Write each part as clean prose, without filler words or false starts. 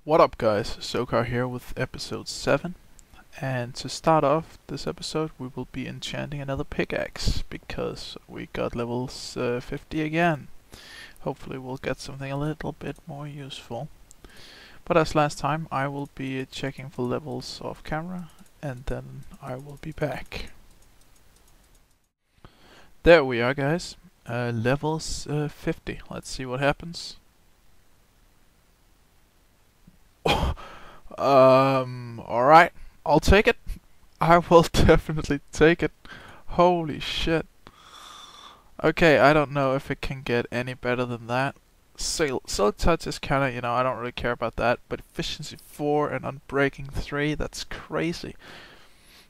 What up guys, Sokar here with episode 7, and to start off this episode we will be enchanting another pickaxe because we got levels 50 again. Hopefully we'll get something a little bit more useful. But as last time, I will be checking for levels off camera and then I will be back. There we are guys, levels 50. Let's see what happens. Alright, I'll take it. I will definitely take it. Holy shit. Okay, I don't know if it can get any better than that. Silk Touch is kinda, I don't really care about that, but Efficiency 4 and Unbreaking 3, that's crazy.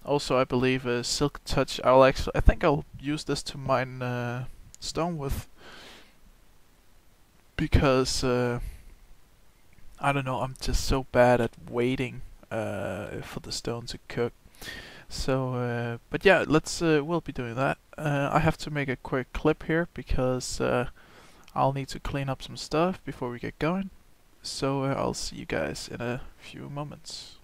Also, I believe Silk Touch, I think I'll use this to mine stone with. Because, I don't know, I'm just so bad at waiting for the stone to cook. So, but yeah, we'll be doing that. I have to make a quick clip here because I'll need to clean up some stuff before we get going. So I'll see you guys in a few moments.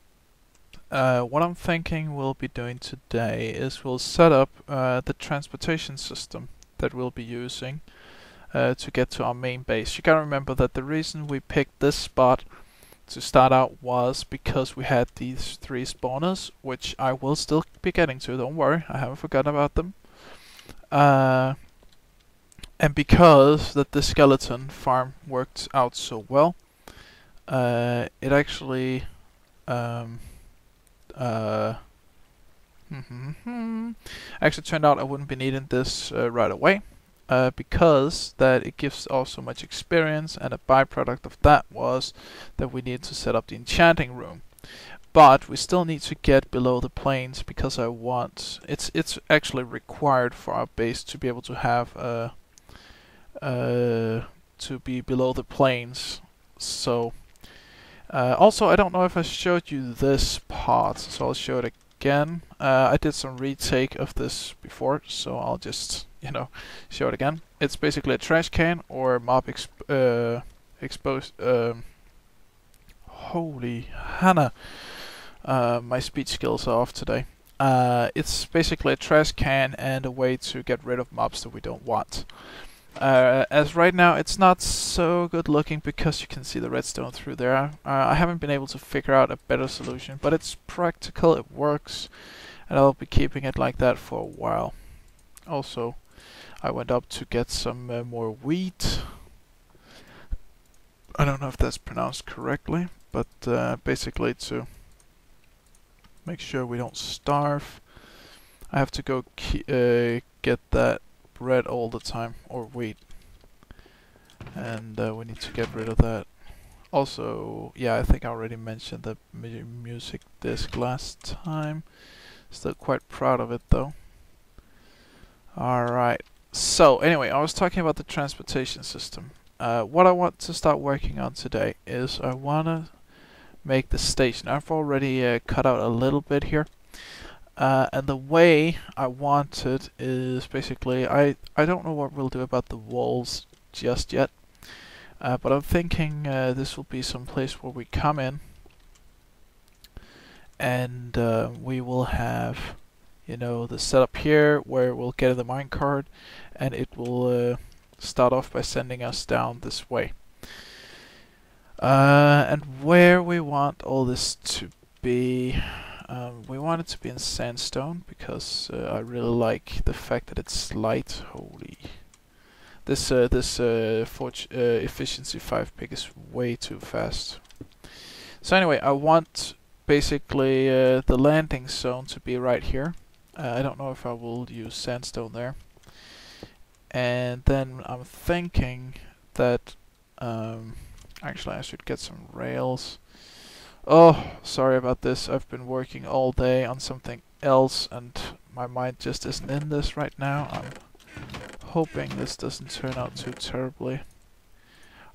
What I'm thinking we'll be doing today is we'll set up the transportation system that we'll be using to get to our main base. You gotta remember that the reason we picked this spot to start out was because we had these 3 spawners, which I will still be getting to, don't worry, I haven't forgotten about them. And because that the skeleton farm worked out so well, it actually actually turned out I wouldn't be needing this right away. Because that it gives us so much experience, and a byproduct of that was that we need to set up the enchanting room. But we still need to get below the plains because it's actually required for our base to be able to have to be below the plains. So also I don't know if I showed you this part, so I'll show it again. I did some retake of this before, so I'll just show it again. It's basically a trash can or mob exposed. Holy Hannah, my speech skills are off today. It's basically a trash can and a way to get rid of mobs that we don't want. As right now, it's not so good looking because you can see the redstone through there. I haven't been able to figure out a better solution, but it's practical, it works, and I'll be keeping it like that for a while. Also, I went up to get some more wheat. I don't know if that's pronounced correctly, but basically to make sure we don't starve, I have to go get that bread all the time, or wheat, and we need to get rid of that. Also, yeah, I think I already mentioned the music disc last time. Still quite proud of it though. Alright, so anyway, I was talking about the transportation system. What I want to start working on today is I want to make the station. I've already cut out a little bit here. And the way I want it is basically, I don't know what we'll do about the walls just yet. But I'm thinking this will be some place where we come in and we will have the setup here where we'll get the minecart and it will start off by sending us down this way. And where we want all this to be, we want it to be in sandstone because I really like the fact that it's light. Holy, this efficiency 5 pick is way too fast. So anyway, I want basically the landing zone to be right here. I don't know if I will use sandstone there. And then I'm thinking that actually I should get some rails. Oh, sorry about this. I've been working all day on something else and my mind just isn't in this right now. I'm hoping this doesn't turn out too terribly.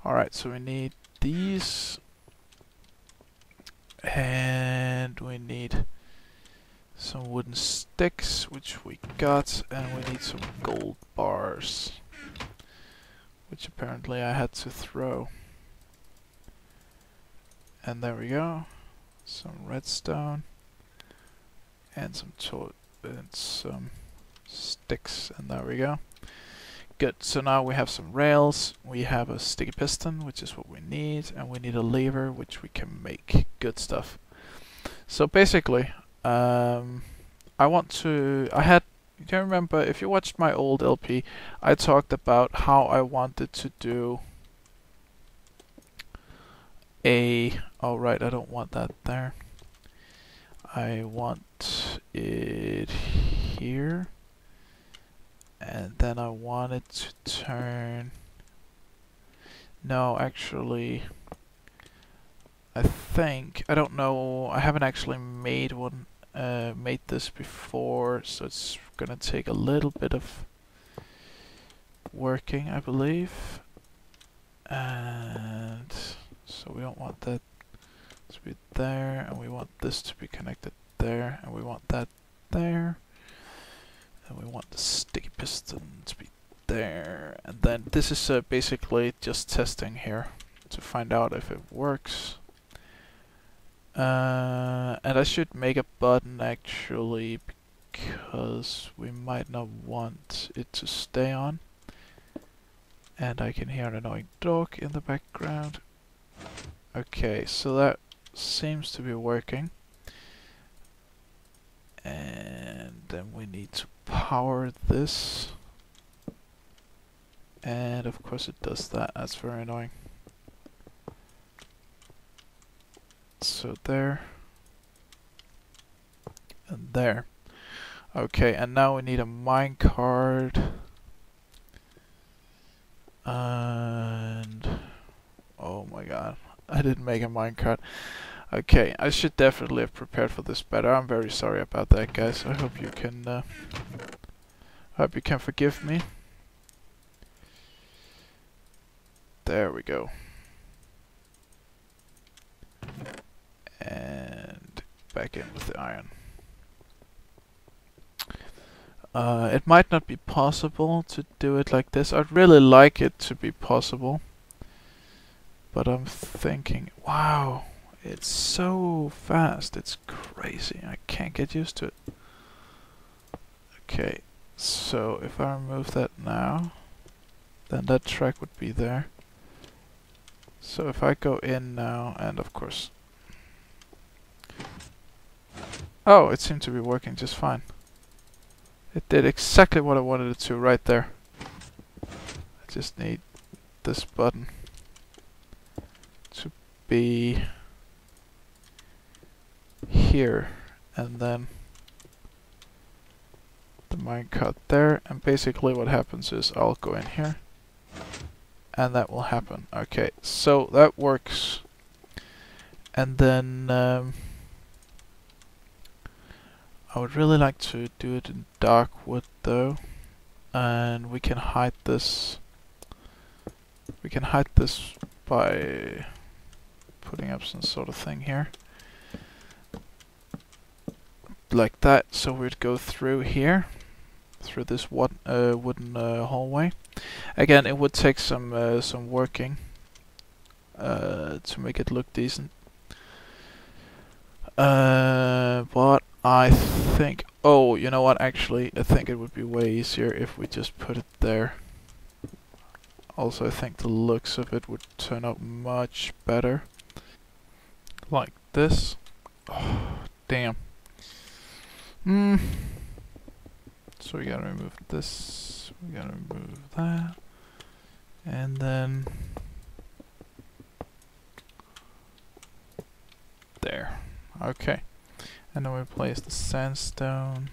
Alright, so we need these. And we need some wooden sticks, which we got, and we need some gold bars, which apparently I had to throw. And there we go. Some redstone and some sticks, and there we go. Good. So now we have some rails, we have a sticky piston, which is what we need, and we need a lever, which we can make. Good stuff. So basically, I had, do you remember, if you watched my old LP, I talked about how I wanted to do oh right, I don't want that there. I want it here. And then I want it to turn... No, actually... I don't know, I haven't actually made this before, so it's gonna take a little bit of working, I believe. And so we don't want that to be there, and we want this to be connected there, and we want that there. And we want the sticky piston to be there. And then this is basically just testing here to find out if it works. And I should make a button actually, because we might not want it to stay on. And I can hear an annoying dog in the background. Okay, so that seems to be working. And then we need to power this. And of course it does that. That's very annoying. So there. And there. Okay, and now we need a minecart. And... oh my god. I didn't make a minecart. Okay, I should definitely have prepared for this better. I'm very sorry about that, guys. I hope you can forgive me. There we go. And back in with the iron. It might not be possible to do it like this. I'd really like it to be possible. But I'm thinking, wow, it's so fast. It's crazy. I can't get used to it. Okay, so if I remove that now, then that track would be there. So if I go in now, and of course... oh, it seemed to be working just fine. It did exactly what I wanted it to right there. I just need this button to be here, and then the minecart there, and basically what happens is I'll go in here and that will happen. Okay, so that works. And then I would really like to do it in dark wood though, and we can hide this. We can hide this by putting up some sort of thing here. Like that, so we'd go through here, through this wooden hallway. Again, it would take some working to make it look decent. But I think, oh, you know what, actually, I think it would be way easier if we just put it there. Also, I think the looks of it would turn out much better. Like this. Oh, damn. So we gotta remove this, we gotta remove that, and then there. Okay, and then we place the sandstone.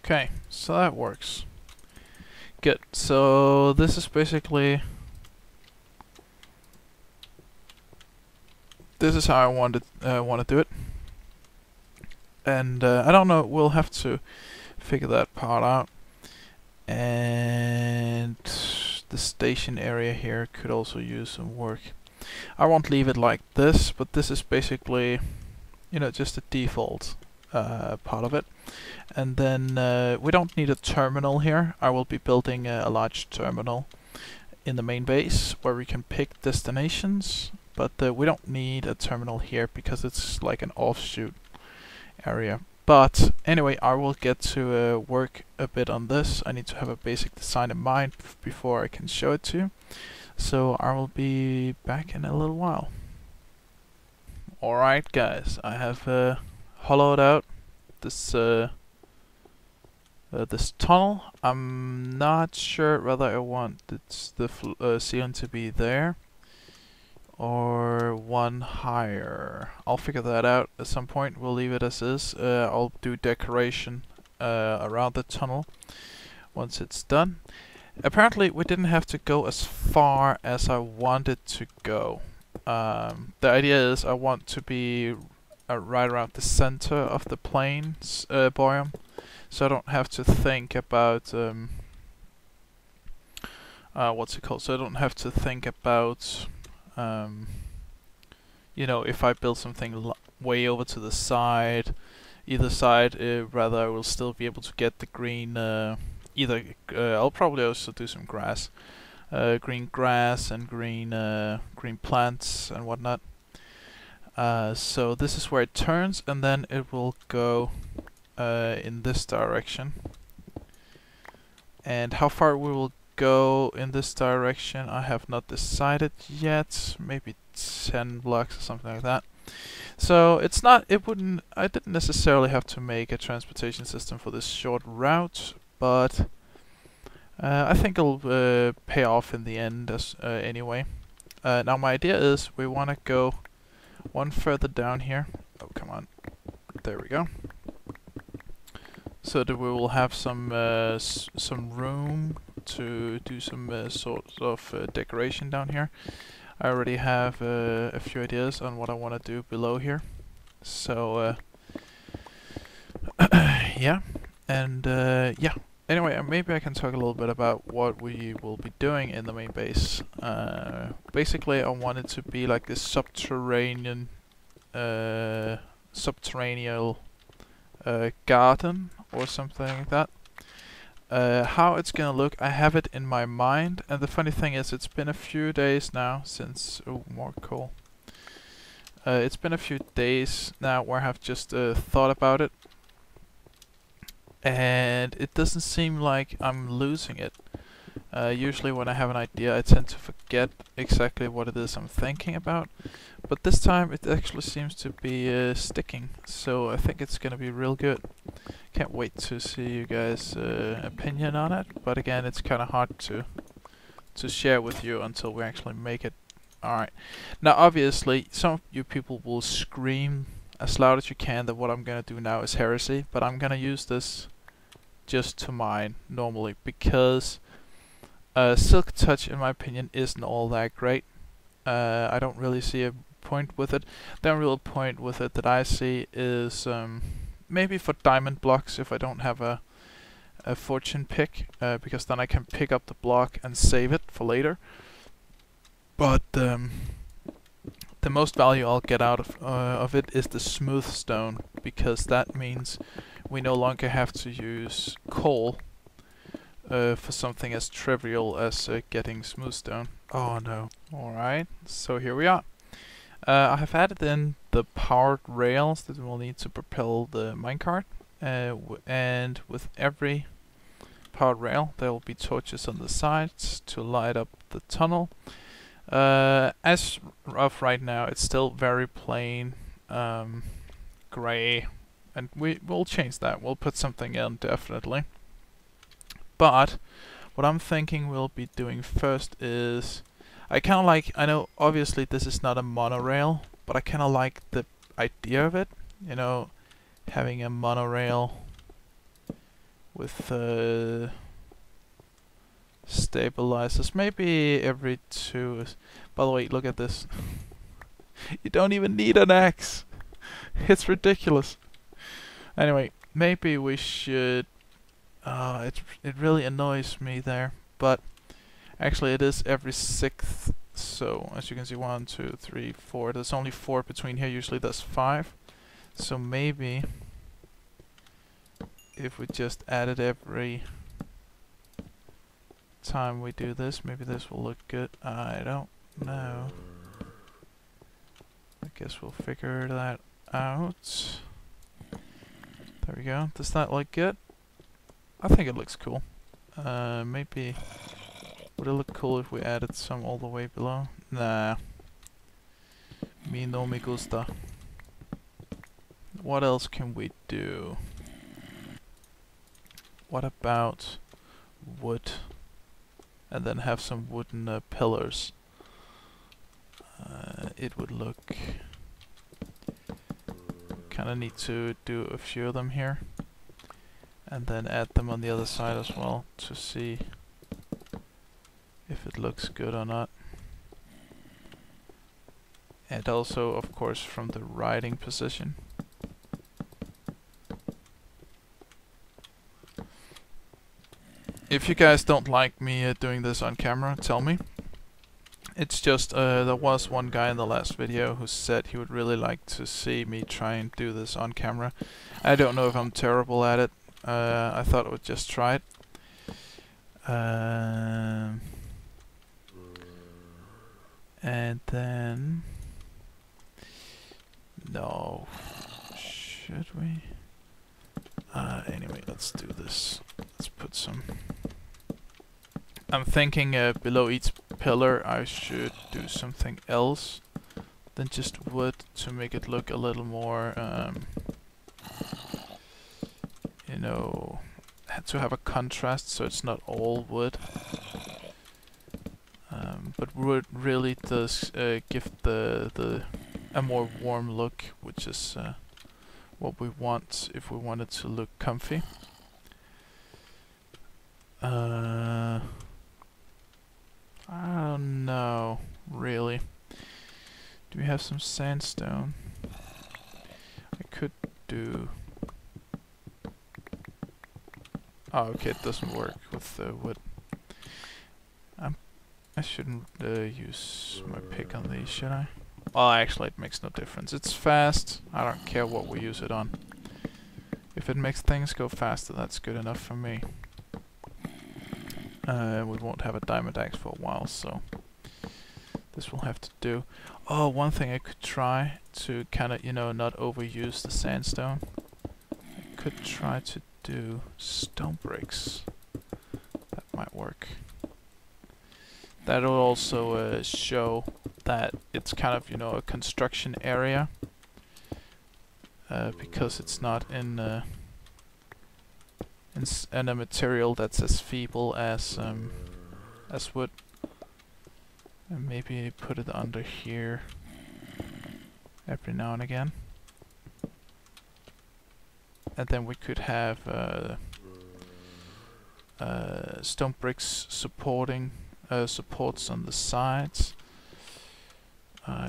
Okay, so that works. Good. So this is basically, this is how I want to do it. And I don't know. We'll have to figure that part out. And the station area here could also use some work. I won't leave it like this, but this is basically, you know, just a default part of it. And then we don't need a terminal here. I will be building a large terminal in the main base where we can pick destinations, but we don't need a terminal here because it's like an offshoot area. But anyway, I will get to work a bit on this. I need to have a basic design in mind before I can show it to you. So I will be back in a little while. Alright guys, I have hollowed out this this tunnel. I'm not sure whether I want the ceiling to be there or one higher. I'll figure that out at some point. We'll leave it as is. I'll do decoration around the tunnel once it's done. Apparently we didn't have to go as far as I wanted to go. The idea is I want to be right around the center of the plains biome, so I don't have to think about what's it called? So I don't have to think about you know, if I build something way over to the side, either side, rather I will still be able to get the green. I'll probably also do some grass, green grass and green plants and whatnot. So this is where it turns, and then it will go in this direction. And how far we will go in this direction, I have not decided yet. Maybe 10 blocks or something like that. So it's not. I didn't necessarily have to make a transportation system for this short route, but I think it'll pay off in the end as anyway. Now my idea is we want to go one further down here. Oh, come on. There we go. So that we will have some room to do some sort of decoration down here. I already have a few ideas on what I want to do below here. So yeah, and yeah. Anyway, maybe I can talk a little bit about what we will be doing in the main base. Basically, I want it to be like this subterranean garden or something like that. How it's gonna look, I have it in my mind, and the funny thing is it's been a few days now since... oh, more coal. It's been a few days now where I have just thought about it, and it doesn't seem like I'm losing it. Usually when I have an idea I tend to forget exactly what it is I'm thinking about, but this time it actually seems to be sticking, so I think it's gonna be real good. Can't wait to see you guys' opinion on it, but again it's kinda hard to share with you until we actually make it. Alright, now obviously some of you people will scream as loud as you can that what I'm gonna do now is heresy, but I'm gonna use this just to mine normally, because Silk Touch in my opinion isn't all that great. I don't really see a point with it. The only real point with it that I see is maybe for diamond blocks if I don't have a fortune pick, because then I can pick up the block and save it for later. But the most value I'll get out of it is the smooth stone, because that means we no longer have to use coal for something as trivial as getting smooth stone. Oh no. Alright, so here we are. I have added in the powered rails that we'll need to propel the minecart, and with every powered rail there will be torches on the sides to light up the tunnel. As of right now it's still very plain grey, and we'll change that. We'll put something in definitely. But what I'm thinking we'll be doing first is, I know obviously this is not a monorail, but I kinda like the idea of it, you know, having a monorail with stabilizers, maybe every two. By the way, look at this. You don't even need an axe. It's ridiculous. Anyway, maybe we should... it really annoys me there, but actually it is every 6th So as you can see, 1, 2, 3, 4. There's only 4 between here. Usually there's 5. So maybe if we just add it every time we do this, maybe this will look good. I don't know. I guess we'll figure that out. There we go. Does that look good? I think it looks cool. Maybe would it look cool if we added some all the way below? Nah. Me no me gusta. What else can we do? What about wood? And then have some wooden pillars. It would look... Kinda need to do a few of them here. And then add them on the other side as well to see if it looks good or not. And also, of course, from the riding position. If you guys don't like me doing this on camera, tell me. It's just, there was one guy in the last video who said he would really like to see me try and do this on camera. I don't know if I'm terrible at it. I thought I would just try it. And then... No. Should we? Anyway, let's do this. Let's put some... I'm thinking below each pillar I should do something else than just wood to make it look a little more, you know, to have a contrast so it's not all wood. But wood really does give a more warm look, which is what we want if we want it to look comfy. I don't know, really. Do we have some sandstone? I could do... Oh, okay, it doesn't work with wood. I shouldn't use my pick on these, should I? Well, actually, it makes no difference. It's fast. I don't care what we use it on. If it makes things go faster, that's good enough for me. We won't have a diamond axe for a while, so this will have to do. Oh, one thing I could try to kind of, you know, not overuse the sandstone. I could try to do stone bricks. That might work. That'll also show that it's kind of, you know, a construction area. Because it's not in a material that's as feeble as wood. And maybe put it under here every now and again. And then we could have stone bricks supporting supports on the sides.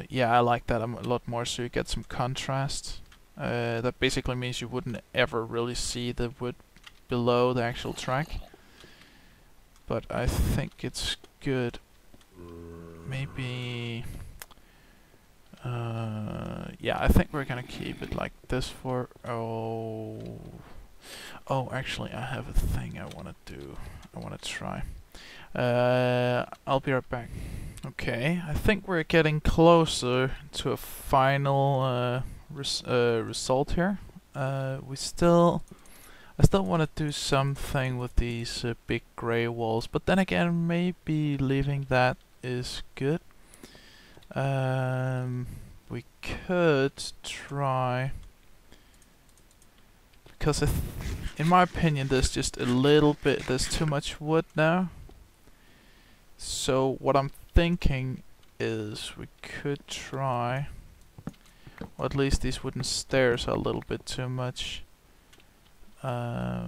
Yeah, I like that a lot more, so you get some contrast. That basically means you wouldn't ever really see the wood below the actual track. But I think it's good. Maybe... yeah, I think we're gonna keep it like this for... Oh, actually, I have a thing I wanna do. I wanna try. I'll be right back. Okay, I think we're getting closer to a final result here. I still want to do something with these big grey walls, but then again, maybe leaving that is good. We could try, because in my opinion, there's just a little bit. There's too much wood now. So what I'm thinking is we could try, or at least these wooden stairs are a little bit too much. I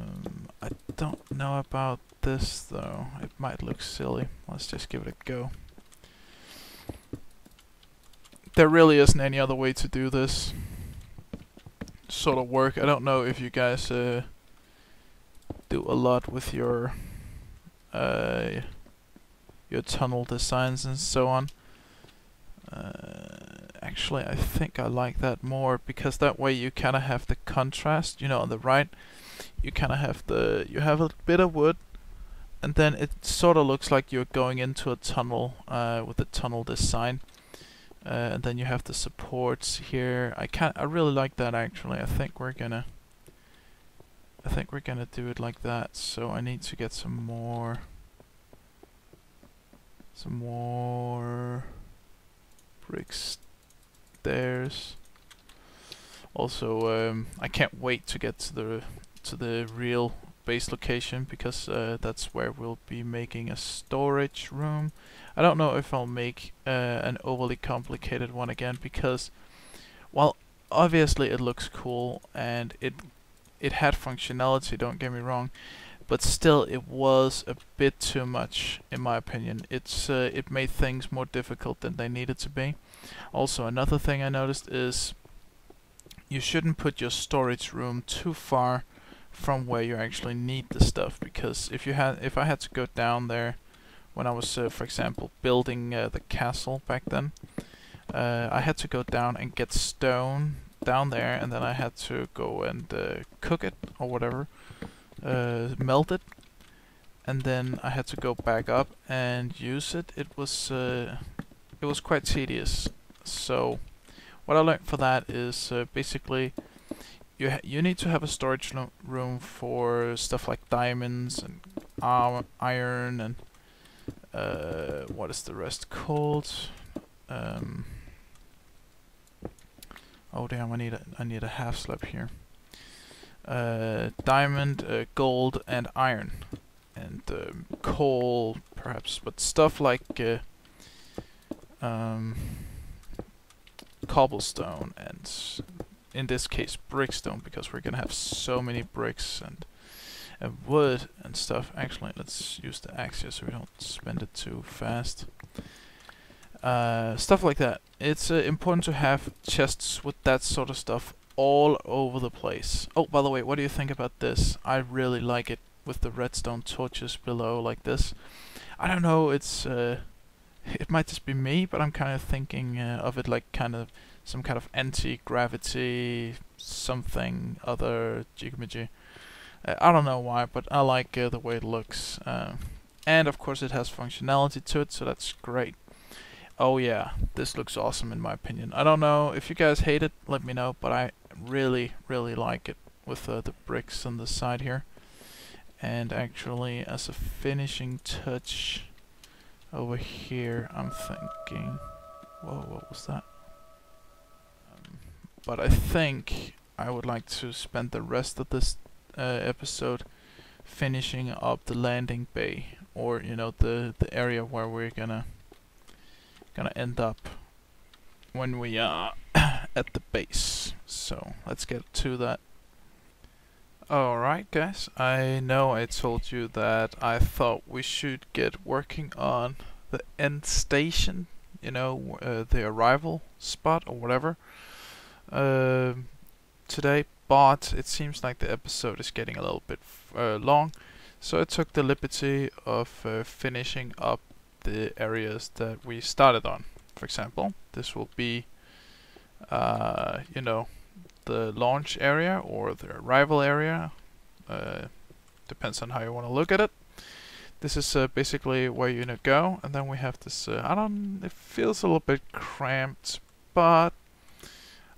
don't know about this though. It might look silly. Let's just give it a go. There really isn't any other way to do this sort of work. I don't know if you guys do a lot with your tunnel designs and so on. Actually, I think I like that more, because that way you kind of have the contrast. You know, on the right, you kind of have you have a bit of wood, and then it sort of looks like you're going into a tunnel with the tunnel design. And then you have the supports here. I really like that actually. I think we're gonna do it like that. So I need to get some more bricks stairs. Also, I can't wait to get to the real base location, because that's where we'll be making a storage room. I don't know if I'll make an overly complicated one again, because, well, obviously it looks cool and it had functionality, don't get me wrong, but still it was a bit too much in my opinion. It made things more difficult than they needed to be. Also, another thing I noticed is you shouldn't put your storage room too far from where you actually need the stuff, because if I had to go down there when I was, for example, building the castle back then, I had to go down and get stone down there, and then I had to go and cook it or whatever, melt it, and then I had to go back up and use it. It was quite tedious. So what I learned for that is basically you need to have a storage room for stuff like diamonds and iron and what is the rest called? Oh damn! I need a half slab here. Diamond, gold, and iron, and coal perhaps, but stuff like cobblestone and in this case brickstone, because we're gonna have so many bricks and wood and stuff. Actually, let's use the axe here so we don't spend it too fast. Stuff like that. It's important to have chests with that sort of stuff all over the place. Oh, by the way, what do you think about this? I really like it with the redstone torches below like this. I don't know, it's it might just be me, but I'm kind of thinking of it like kind of some kind of anti-gravity something other jigamaji. I don't know why, but I like the way it looks. And of course it has functionality to it, so that's great. Oh yeah, this looks awesome in my opinion. I don't know if you guys hate it, let me know, but I really like it with the bricks on the side here. And actually, as a finishing touch over here, I'm thinking, whoa, what was that? But I think I would like to spend the rest of this episode finishing up the landing bay, or you know, the area where we're gonna end up when we are at the base. So let's get to that. Alright guys, I know I told you that I thought we should get working on the end station, you know, the arrival spot or whatever, today, but it seems like the episode is getting a little bit long, so I took the liberty of finishing up the areas that we started on. For example, this will be, you know, the launch area or the arrival area. Depends on how you want to look at it. This is basically where you're gonna go, and then we have this. It feels a little bit cramped, but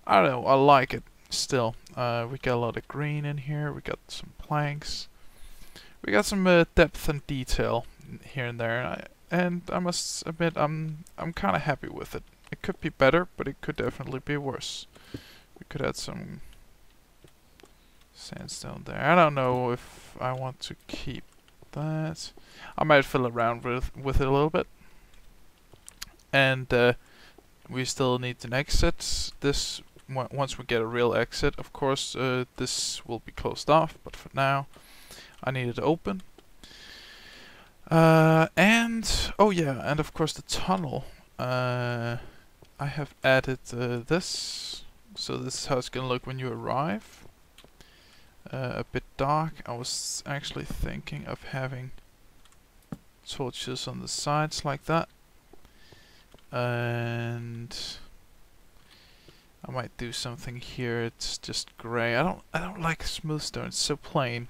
I don't know. I like it still. We got a lot of green in here. We got some planks. We got some depth and detail here and there. And I must admit, I'm kind of happy with it. It could be better, but it could definitely be worse. We could add some sandstone there. I don't know if I want to keep that. I might fiddle around with it a little bit. And we still need an exit. This once we get a real exit, of course, this will be closed off. But for now, I need it open. And oh yeah, and of course the tunnel. I have added this, so this is how it's gonna look when you arrive. A bit dark. I was actually thinking of having torches on the sides like that, and I might do something here. It's just gray. I don't like smooth stone. It's so plain.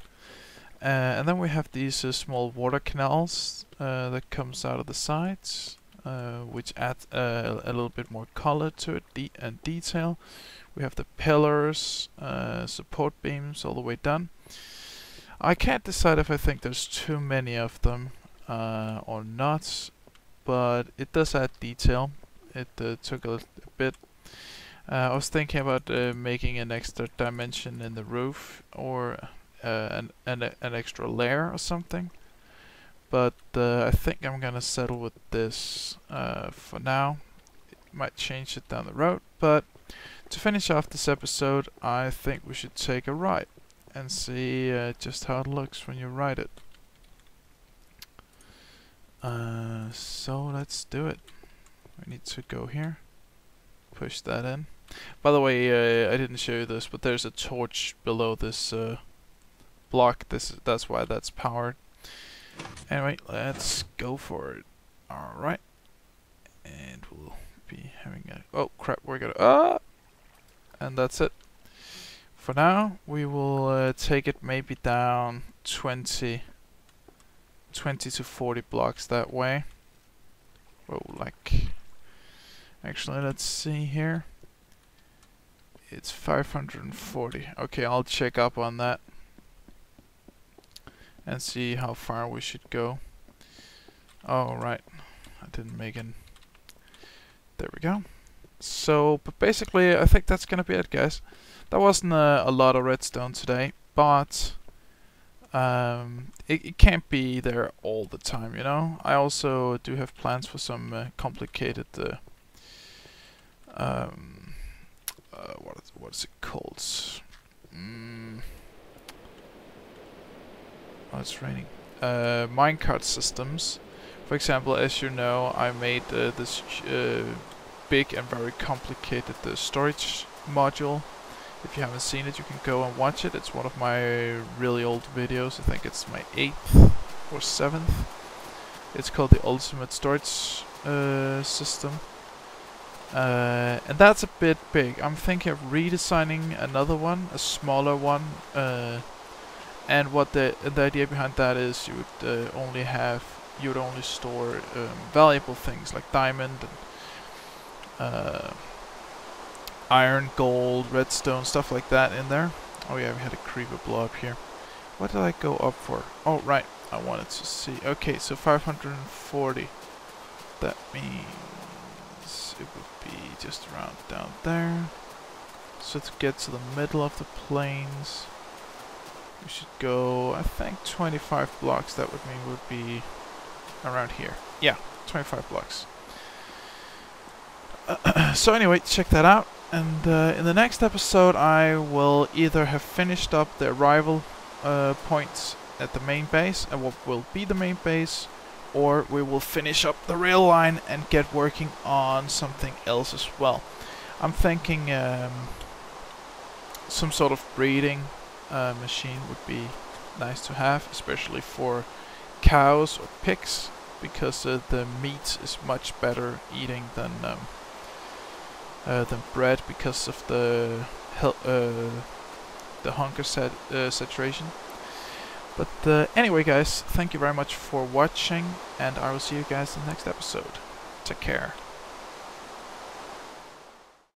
And then we have these small water canals that comes out of the sides, which adds a little bit more color to it and detail. We have the pillars, support beams all the way done. I can't decide if I think there's too many of them or not, but it does add detail. It took a bit. I was thinking about making an extra dimension in the roof, or an extra layer or something, but I think I'm gonna settle with this for now. It might change it down the road, but to finish off this episode, I think we should take a ride and see just how it looks when you ride it. So let's do it. We need to go here, push that in. By the way, I didn't show you this, but there's a torch below this block. That's why that's powered. Anyway, let's go for it. Alright. And we'll be having a... Oh crap, we're gonna... And that's it. For now, we will take it maybe down 20 to 40 blocks that way. Oh, like... Actually, let's see here. It's 540. Okay, I'll check up on that and see how far we should go. Oh, right. I didn't make it. There we go. So, but basically, I think that's gonna be it, guys. That wasn't a lot of redstone today, but it can't be there all the time, you know? I also do have plans for some complicated what is it called? Oh, it's raining. Minecart systems. For example, as you know, I made this big and very complicated storage module. If you haven't seen it, you can go and watch it. It's one of my really old videos. I think it's my 8th or 7th. It's called the Ultimate Storage System. And that's a bit big. I'm thinking of redesigning another one, a smaller one. And what the idea behind that is, you would only store valuable things like diamond and iron, gold, redstone, stuff like that in there. Oh yeah, we had a creeper blow up here. What did I go up for? Oh right, I wanted to see. Okay, so 540. That means it would be just around down there. So to get to the middle of the plains, we should go, I think 25 blocks. That would mean would be around here. Yeah, 25 blocks. So anyway, check that out. And in the next episode, I will either have finished up the arrival points at the main base, and what will be the main base, or we will finish up the rail line and get working on something else as well. I'm thinking some sort of breeding machine would be nice to have, especially for cows or pigs, because the meat is much better eating than bread, because of the hunger saturation. But anyway, guys, thank you very much for watching, and I will see you guys in the next episode. Take care.